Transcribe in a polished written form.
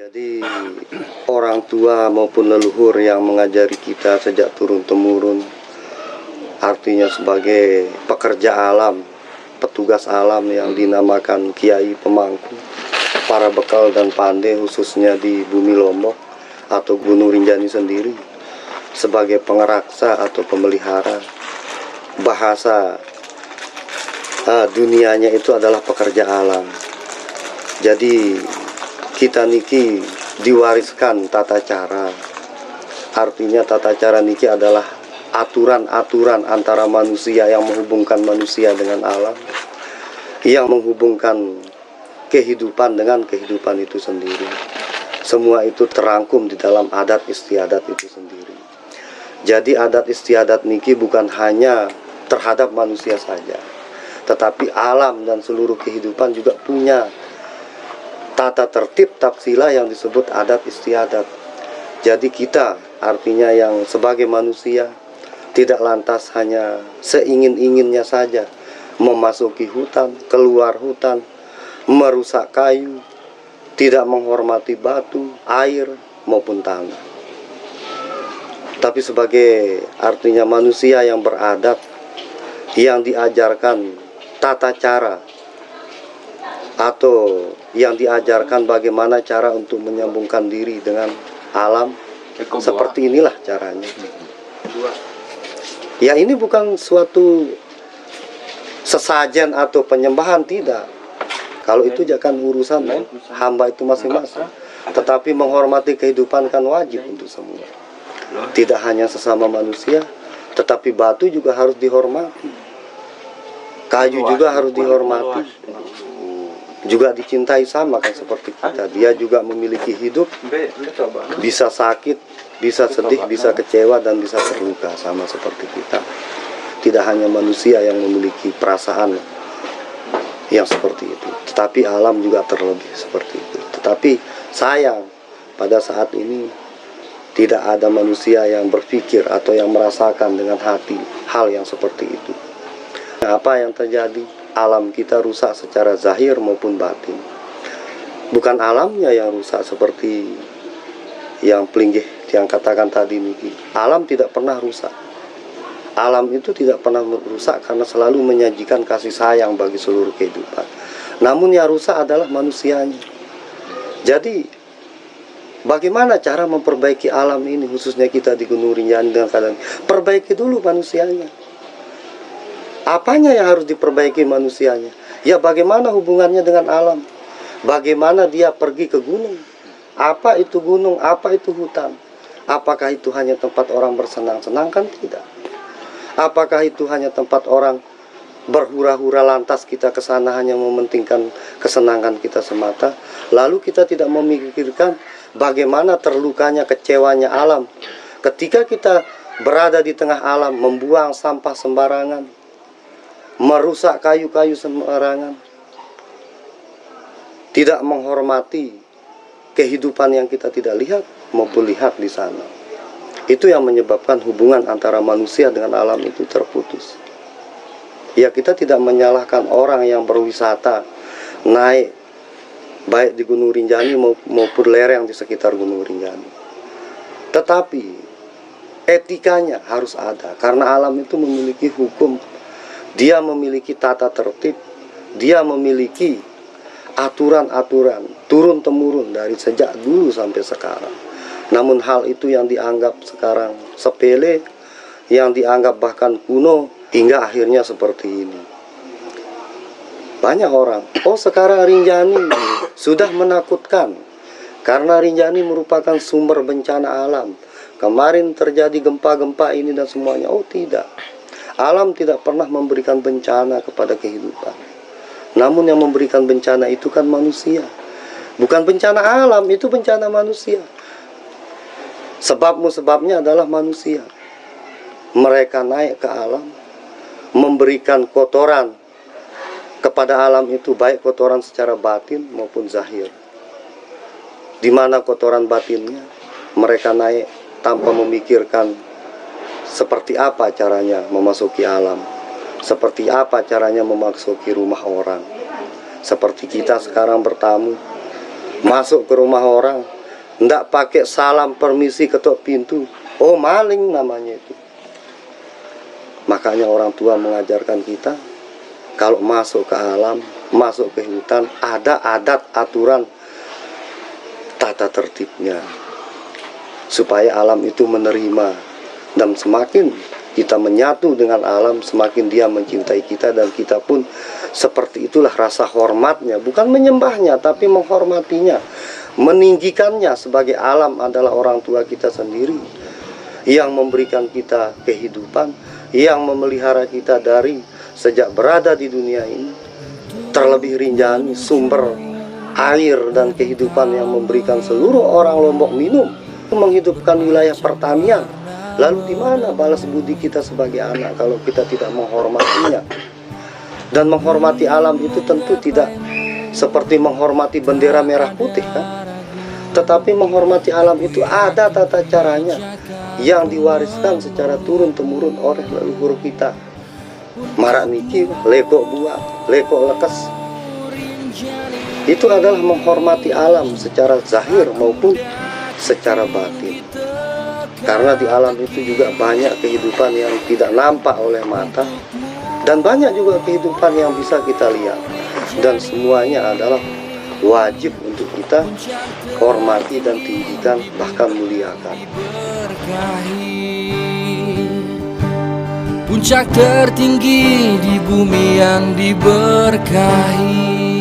Jadi orang tua maupun leluhur yang mengajari kita sejak turun-temurun, artinya sebagai pekerja alam, petugas alam yang dinamakan Kiai Pemangku, para bekal dan pandai khususnya di bumi Lombok atau Gunung Rinjani sendiri, sebagai pengeraksa atau pemelihara. Bahasa dunianya itu adalah pekerja alam. Jadi kita niki diwariskan tata cara. Artinya tata cara niki adalah aturan-aturan antara manusia yang menghubungkan manusia dengan alam, yang menghubungkan kehidupan dengan kehidupan itu sendiri. Semua itu terangkum di dalam adat istiadat itu sendiri. Jadi adat istiadat niki bukan hanya terhadap manusia saja, tetapi alam dan seluruh kehidupan juga punya tata tertib taksila yang disebut adat istiadat. Jadi kita artinya yang sebagai manusia tidak lantas hanya seingin-inginnya saja memasuki hutan, keluar hutan, merusak kayu, tidak menghormati batu, air maupun tanah. Tapi sebagai artinya manusia yang beradab, yang diajarkan tata cara atau yang diajarkan bagaimana cara untuk menyambungkan diri dengan alam, seperti inilah caranya. Ya, ini bukan suatu sesajen atau penyembahan, tidak. Kalau itu jangan urusan hamba itu masing-masing. Tetapi menghormati kehidupan kan wajib untuk semua. Tidak hanya sesama manusia, tetapi batu juga harus dihormati, kayu juga harus dihormati, juga dicintai sama kan seperti kita. Dia juga memiliki hidup, bisa sakit, bisa sedih, bisa kecewa, dan bisa terluka sama seperti kita. Tidak hanya manusia yang memiliki perasaan yang seperti itu, tetapi alam juga terlebih seperti itu. Tetapi sayang, pada saat ini tidak ada manusia yang berpikir atau yang merasakan dengan hati hal yang seperti itu. Apa yang terjadi? Alam kita rusak secara zahir maupun batin. Bukan alamnya yang rusak seperti yang Plinggih yang katakan tadi niki. Alam tidak pernah rusak. Alam itu tidak pernah rusak karena selalu menyajikan kasih sayang bagi seluruh kehidupan. Namun yang rusak adalah manusianya. Jadi bagaimana cara memperbaiki alam ini, khususnya kita di Gunung Rinjani dengan keadaan perbaiki dulu manusianya. Apanya yang harus diperbaiki manusianya? Ya, bagaimana hubungannya dengan alam? Bagaimana dia pergi ke gunung? Apa itu gunung? Apa itu hutan? Apakah itu hanya tempat orang bersenang-senang? Kan tidak. Apakah itu hanya tempat orang berhura-hura lantas kita ke sana hanya mementingkan kesenangan kita semata? Lalu kita tidak memikirkan bagaimana terlukanya, kecewanya alam ketika kita berada di tengah alam, membuang sampah sembarangan, merusak kayu-kayu sembarangan, tidak menghormati kehidupan yang kita tidak lihat maupun lihat di sana. Itu yang menyebabkan hubungan antara manusia dengan alam itu terputus. Ya, kita tidak menyalahkan orang yang berwisata naik baik di Gunung Rinjani maupun lereng di sekitar Gunung Rinjani. Tetapi etikanya harus ada, karena alam itu memiliki hukum. Dia memiliki tata tertib, dia memiliki aturan-aturan turun-temurun dari sejak dulu sampai sekarang. Namun hal itu yang dianggap sekarang sepele, yang dianggap bahkan kuno, hingga akhirnya seperti ini. Banyak orang, oh sekarang Rinjani sudah menakutkan, karena Rinjani merupakan sumber bencana alam. Kemarin terjadi gempa-gempa ini dan semuanya. Oh tidak. Alam tidak pernah memberikan bencana kepada kehidupan. Namun yang memberikan bencana itu kan manusia. Bukan bencana alam, itu bencana manusia. Sebabnya adalah manusia. Mereka naik ke alam, memberikan kotoran kepada alam itu, baik kotoran secara batin maupun zahir. Di mana kotoran batinnya, mereka naik tanpa memikirkan seperti apa caranya memasuki alam, seperti apa caranya memasuki rumah orang. Seperti kita sekarang bertamu, masuk ke rumah orang, ndak pakai salam permisi ketok pintu, oh maling namanya itu. Makanya orang tua mengajarkan kita, kalau masuk ke alam, masuk ke hutan, ada adat, aturan, tata tertibnya, supaya alam itu menerima. Dan semakin kita menyatu dengan alam, semakin dia mencintai kita, dan kita pun seperti itulah rasa hormatnya, bukan menyembahnya tapi menghormatinya, meninggikannya. Sebagai alam adalah orang tua kita sendiri yang memberikan kita kehidupan, yang memelihara kita dari sejak berada di dunia ini. Terlebih rinjani sumber air dan kehidupan yang memberikan seluruh orang Lombok minum, menghidupkan wilayah pertanian. Lalu di mana balas budi kita sebagai anak kalau kita tidak menghormatinya? Dan menghormati alam itu tentu tidak seperti menghormati bendera merah putih, kan? Tetapi menghormati alam itu ada tata caranya yang diwariskan secara turun-temurun oleh leluhur kita. Marak niki, lekok buah, lekok lekes. Itu adalah menghormati alam secara zahir maupun secara batin. Karena di alam itu juga banyak kehidupan yang tidak nampak oleh mata, dan banyak juga kehidupan yang bisa kita lihat. Dan semuanya adalah wajib untuk kita hormati dan tinggikan, bahkan muliakan. Puncak tertinggi di bumi yang diberkahi.